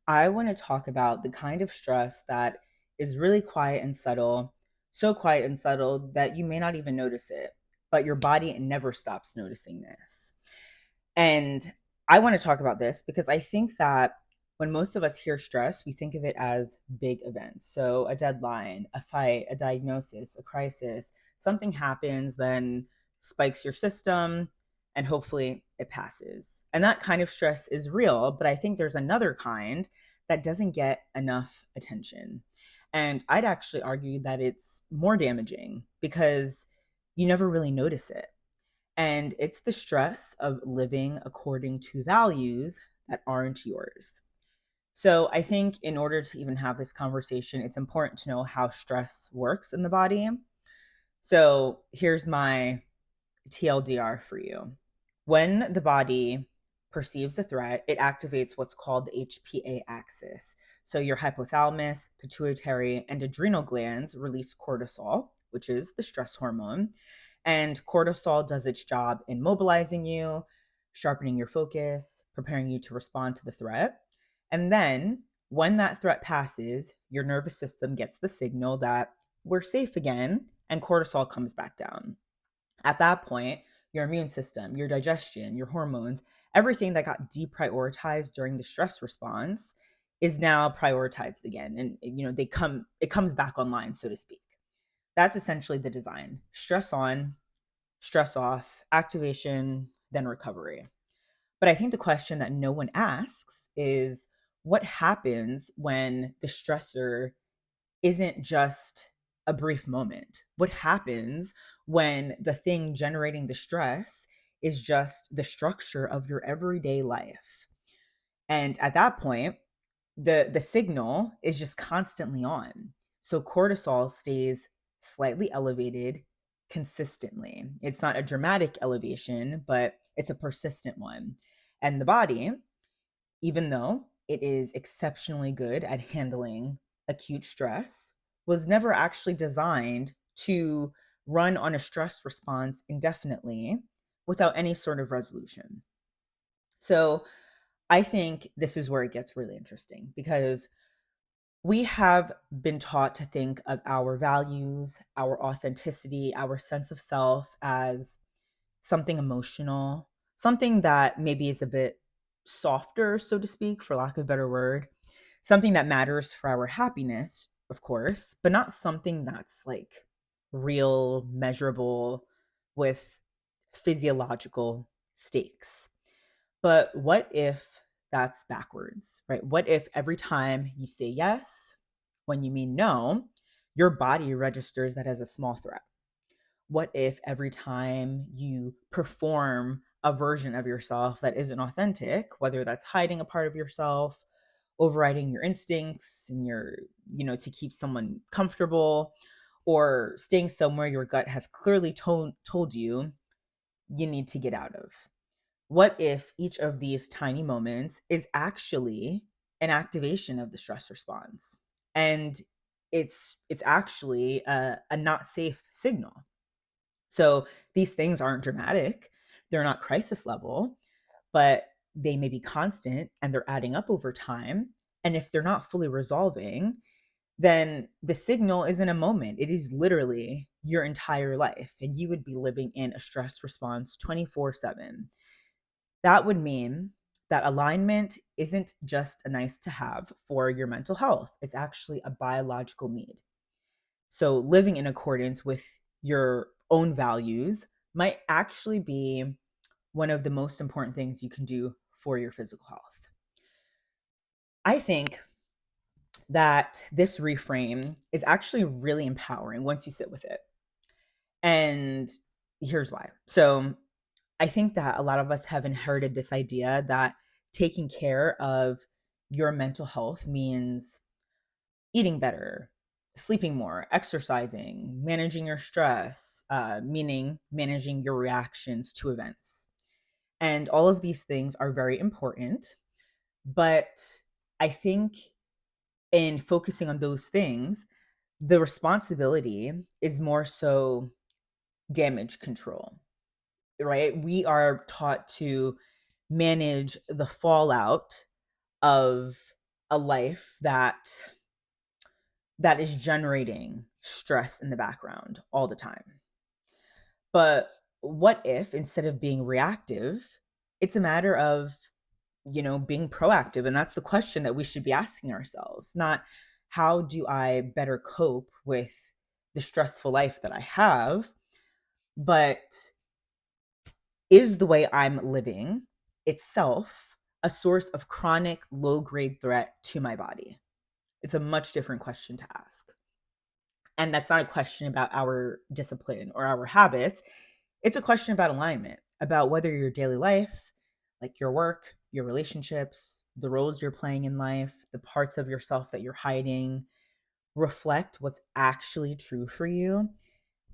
I want to talk about the kind of stress that is really quiet and subtle, so quiet and subtle that you may not even notice it, but your body never stops noticing this. And I want to talk about this because I think that when most of us hear stress, we think of it as big events. So, a deadline, a fight, a diagnosis, a crisis, something happens, then spikes your system, and hopefully it passes. And that kind of stress is real, but I think there's another kind that doesn't get enough attention. And I'd actually argue that it's more damaging because you never really notice it. And it's the stress of living according to values that aren't yours. So I think in order to even have this conversation, it's important to know how stress works in the body. So here's my TLDR for you. When the body perceives a threat, it activates what's called the HPA axis. So your hypothalamus, pituitary, and adrenal glands release cortisol, which is the stress hormone. And cortisol does its job in mobilizing you, sharpening your focus, preparing you to respond to the threat. And then when that threat passes, your nervous system gets the signal that we're safe again, and cortisol comes back down. At that point, your immune system, your digestion, your hormones, everything that got deprioritized during the stress response is now prioritized again. And it comes back online, so to speak. That's essentially the design. Stress on, stress off, activation, then recovery. But I think the question that no one asks is what happens when the stressor isn't just a brief moment? What happens when the thing generating the stress is just the structure of your everyday life? And at that point, the signal is just constantly on. So cortisol stays slightly elevated consistently. It's not a dramatic elevation, but it's a persistent one. And the body, even though it is exceptionally good at handling acute stress, was never actually designed to run on a stress response indefinitely without any sort of resolution. So I think this is where it gets really interesting because we have been taught to think of our values, our authenticity, our sense of self as something emotional, something that maybe is a bit softer, so to speak, for lack of a better word, something that matters for our happiness, of course, but not something that's like real, measurable with physiological stakes. But what if that's backwards, right? What if every time you say yes, when you mean no, your body registers that as a small threat? What if every time you perform a version of yourself that isn't authentic, whether that's hiding a part of yourself, overriding your instincts and to keep someone comfortable, or staying somewhere your gut has clearly told you you need to get out of? What if each of these tiny moments is actually an activation of the stress response? And it's actually a not safe signal. So these things aren't dramatic, they're not crisis level, but they may be constant and they're adding up over time. And if they're not fully resolving, then the signal isn't a moment. It is literally your entire life. And you would be living in a stress response 24/7. That would mean that alignment isn't just a nice to have for your mental health, it's actually a biological need. So, living in accordance with your own values might actually be one of the most important things you can do for your physical health. I think that this reframe is actually really empowering once you sit with it. And here's why. So, I think that a lot of us have inherited this idea that taking care of your mental health means eating better, sleeping more, exercising, managing your stress, meaning managing your reactions to events. And all of these things are very important. But I think in focusing on those things, the responsibility is more so damage control, right? We are taught to manage the fallout of a life that is generating stress in the background all the time. But what if instead of being reactive, it's a matter of, being proactive? And that's the question that we should be asking ourselves, not how do I better cope with the stressful life that I have, but is the way I'm living itself a source of chronic low grade threat to my body? It's a much different question to ask. And that's not a question about our discipline or our habits. It's a question about alignment, about whether your daily life, like your work, your relationships, the roles you're playing in life, the parts of yourself that you're hiding, reflect what's actually true for you,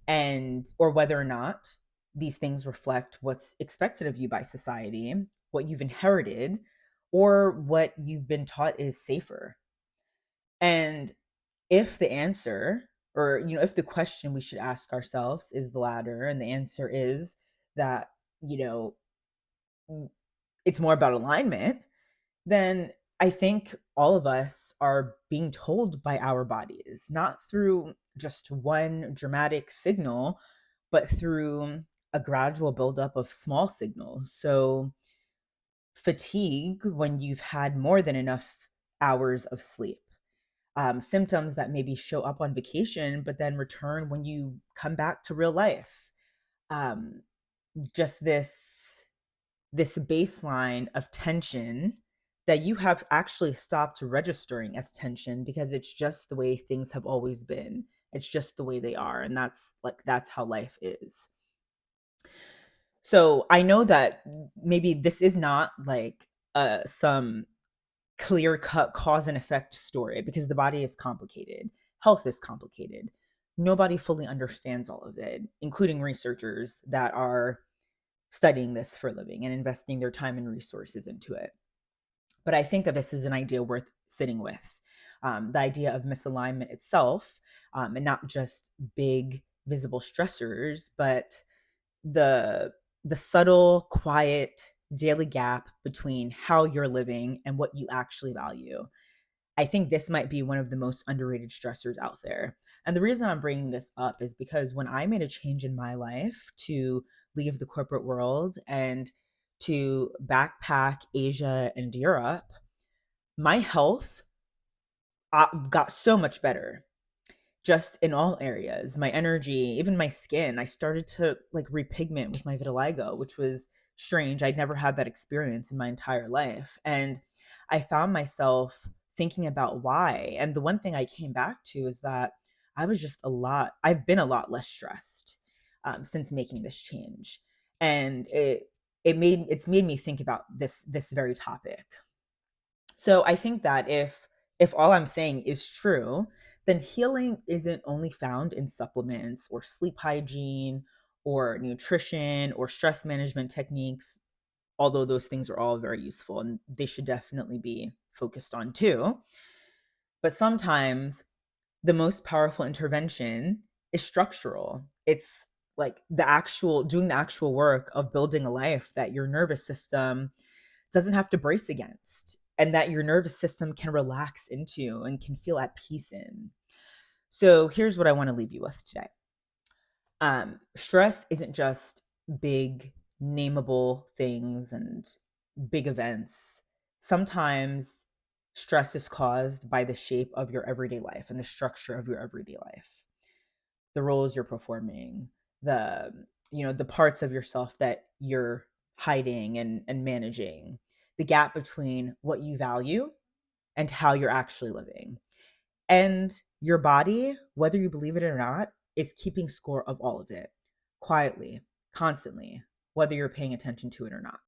and or whether or not these things reflect what's expected of you by society, what you've inherited, or what you've been taught is safer. And if the answer, or if the question we should ask ourselves is the latter, and the answer is that, you know, it's more about alignment, then I think all of us are being told by our bodies, not through just one dramatic signal, but through a gradual buildup of small signals. So, fatigue when you've had more than enough hours of sleep, symptoms that maybe show up on vacation, but then return when you come back to real life. Um, just this baseline of tension that you have actually stopped registering as tension because it's just the way things have always been. It's just the way they are, and that's how life is. So I know that maybe this is not like some clear cut cause and effect story, because the body is complicated, health is complicated. Nobody fully understands all of it, including researchers that are studying this for a living and investing their time and resources into it. But I think that this is an idea worth sitting with. The idea of misalignment itself, and not just big visible stressors, but the the subtle, quiet daily gap between how you're living and what you actually value. I think this might be one of the most underrated stressors out there. And the reason I'm bringing this up is because when I made a change in my life to leave the corporate world and to backpack Asia and Europe, my health got so much better, just in all areas. My energy, even my skin. I started to like repigment with my vitiligo, which was strange. I'd never had that experience in my entire life. And I found myself thinking about why. And the one thing I came back to is that I've been a lot less stressed since making this change. And it's made me think about this very topic. So I think that if all I'm saying is true, then healing isn't only found in supplements or sleep hygiene or nutrition or stress management techniques, although those things are all very useful and they should definitely be focused on too. But sometimes the most powerful intervention is structural. It's like doing the actual work of building a life that your nervous system doesn't have to brace against, and that your nervous system can relax into and can feel at peace in. So here's what I want to leave you with today. Stress isn't just big, nameable things and big events. Sometimes stress is caused by the shape of your everyday life and the structure of your everyday life, the roles you're performing, the parts of yourself that you're hiding and managing, the gap between what you value and how you're actually living. And your body, whether you believe it or not, is keeping score of all of it quietly, constantly, whether you're paying attention to it or not.